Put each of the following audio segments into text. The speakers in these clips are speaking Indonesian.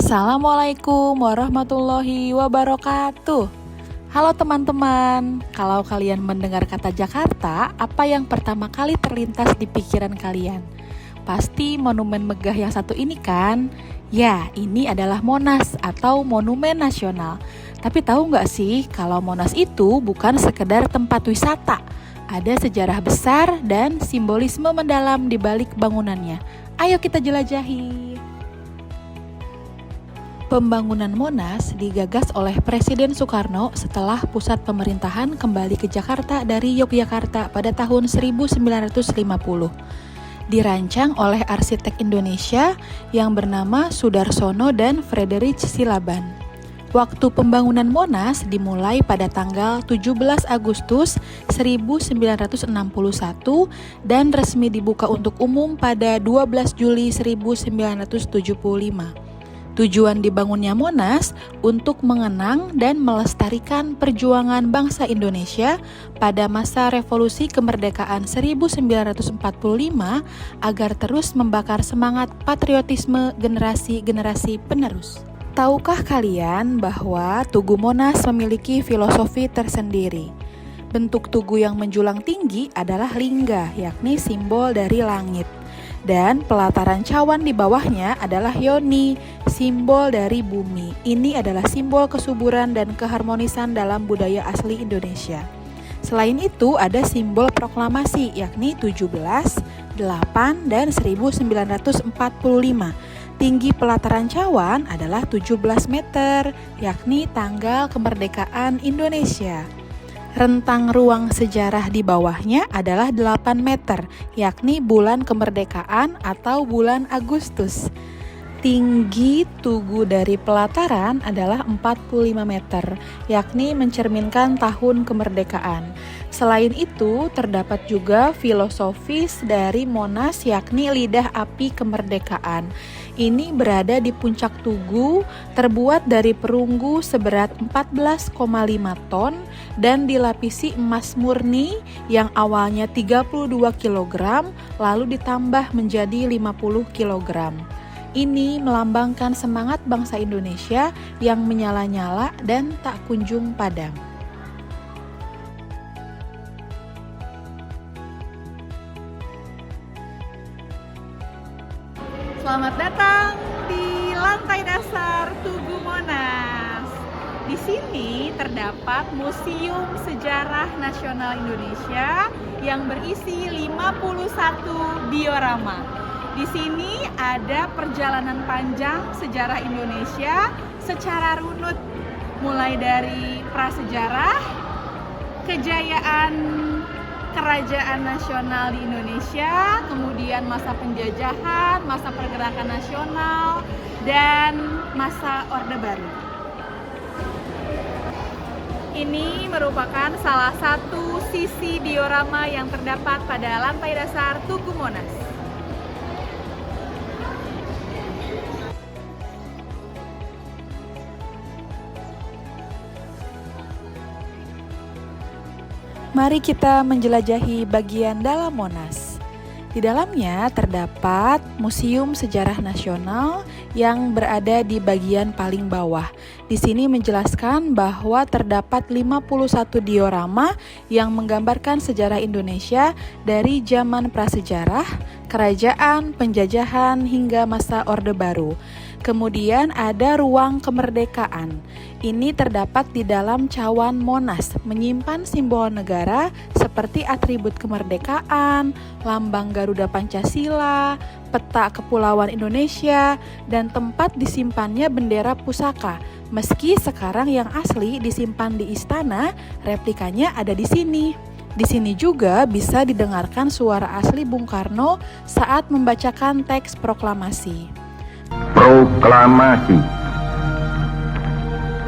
Assalamualaikum warahmatullahi wabarakatuh. Halo teman-teman, kalau kalian mendengar kata Jakarta, apa yang pertama kali terlintas di pikiran kalian? Pasti monumen megah yang satu ini kan? Ya, ini adalah Monas atau Monumen Nasional. Tapi tahu nggak sih kalau Monas itu bukan sekedar tempat wisata? Ada sejarah besar dan simbolisme mendalam di balik bangunannya. Ayo kita jelajahi. Pembangunan Monas digagas oleh Presiden Soekarno setelah pusat pemerintahan kembali ke Jakarta dari Yogyakarta pada tahun 1950. Dirancang oleh arsitek Indonesia yang bernama Sudarsono dan Friedrich Silaban. Waktu pembangunan Monas dimulai pada tanggal 17 Agustus 1961 dan resmi dibuka untuk umum pada 12 Juli 1975. Tujuan dibangunnya Monas untuk mengenang dan melestarikan perjuangan bangsa Indonesia pada masa revolusi kemerdekaan 1945 agar terus membakar semangat patriotisme generasi-generasi penerus. Tahukah kalian bahwa Tugu Monas memiliki filosofi tersendiri? Bentuk tugu yang menjulang tinggi adalah lingga, yakni simbol dari langit. Dan pelataran cawan di bawahnya adalah yoni, simbol dari bumi. Ini adalah simbol kesuburan dan keharmonisan dalam budaya asli Indonesia. Selain itu ada simbol proklamasi yakni 17, 8, dan 1945. Tinggi pelataran cawan adalah 17 meter, yakni tanggal kemerdekaan Indonesia. Rentang ruang sejarah di bawahnya adalah 8 meter, yakni bulan kemerdekaan atau bulan Agustus. Tinggi tugu dari pelataran adalah 45 meter, yakni mencerminkan tahun kemerdekaan. Selain itu, terdapat juga filosofis dari Monas yakni lidah api kemerdekaan. Ini berada di puncak tugu, terbuat dari perunggu seberat 14,5 ton dan dilapisi emas murni yang awalnya 32 kg lalu ditambah menjadi 50 kg. Ini melambangkan semangat bangsa Indonesia yang menyala-nyala dan tak kunjung padam. Selamat datang di lantai dasar Tugu Monas. Di sini terdapat Museum Sejarah Nasional Indonesia yang berisi 51 diorama. Di sini ada perjalanan panjang sejarah Indonesia secara runut, mulai dari prasejarah, kejayaan kerajaan nasional di Indonesia, kemudian masa penjajahan, masa pergerakan nasional, dan masa Orde Baru. Ini merupakan salah satu sisi diorama yang terdapat pada lantai dasar Tugu Monas. Mari kita menjelajahi bagian dalam Monas. Di dalamnya terdapat Museum Sejarah Nasional yang berada di bagian paling bawah. Di sini menjelaskan bahwa terdapat 51 diorama yang menggambarkan sejarah Indonesia dari zaman prasejarah, kerajaan, penjajahan, hingga masa Orde Baru. Kemudian ada ruang kemerdekaan. Ini terdapat di dalam cawan Monas, menyimpan simbol negara seperti atribut kemerdekaan, lambang Garuda Pancasila, peta kepulauan Indonesia, dan tempat disimpannya bendera pusaka. Meski sekarang yang asli disimpan di istana, replikanya ada di sini. Di sini juga bisa didengarkan suara asli Bung Karno saat membacakan teks proklamasi. Proklamasi.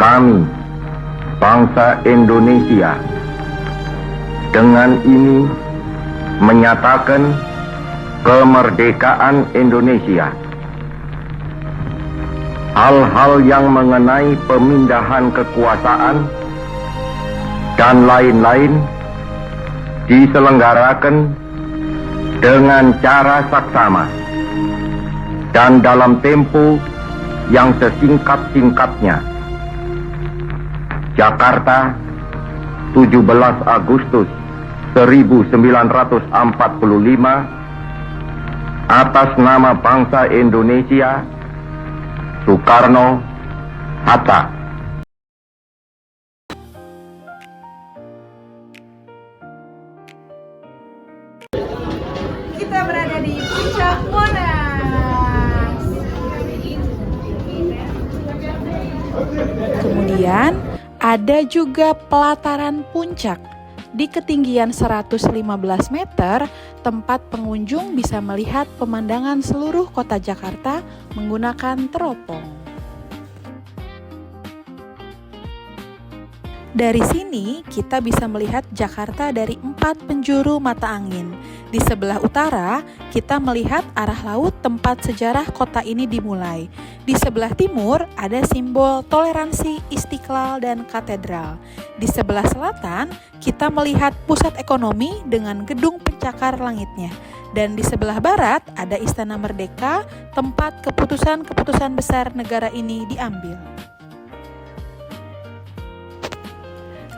Kami, bangsa Indonesia, dengan ini menyatakan kemerdekaan Indonesia. Hal-hal yang mengenai pemindahan kekuasaan dan lain-lain diselenggarakan dengan cara saksama dan dalam tempo yang sesingkat-singkatnya. Jakarta, 17 Agustus 1945, atas nama bangsa Indonesia, Soekarno Hatta. Kita berada di Puncak Monas. Kemudian ada juga pelataran puncak. Di ketinggian 115 meter, tempat pengunjung bisa melihat pemandangan seluruh kota Jakarta menggunakan teropong. Dari sini, kita bisa melihat Jakarta dari 4 penjuru mata angin. Di sebelah utara, kita melihat arah laut tempat sejarah kota ini dimulai. Di sebelah timur, ada simbol toleransi, Istiqlal, dan katedral. Di sebelah selatan, kita melihat pusat ekonomi dengan gedung pencakar langitnya. Dan di sebelah barat, ada Istana Merdeka, tempat keputusan-keputusan besar negara ini diambil.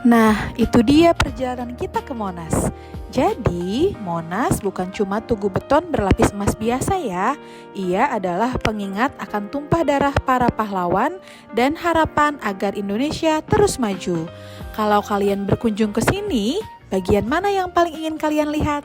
Nah, itu dia perjalanan kita ke Monas. Jadi, Monas bukan cuma tugu beton berlapis emas biasa ya. Ia adalah pengingat akan tumpah darah para pahlawan dan harapan agar Indonesia terus maju. Kalau kalian berkunjung ke sini, bagian mana yang paling ingin kalian lihat?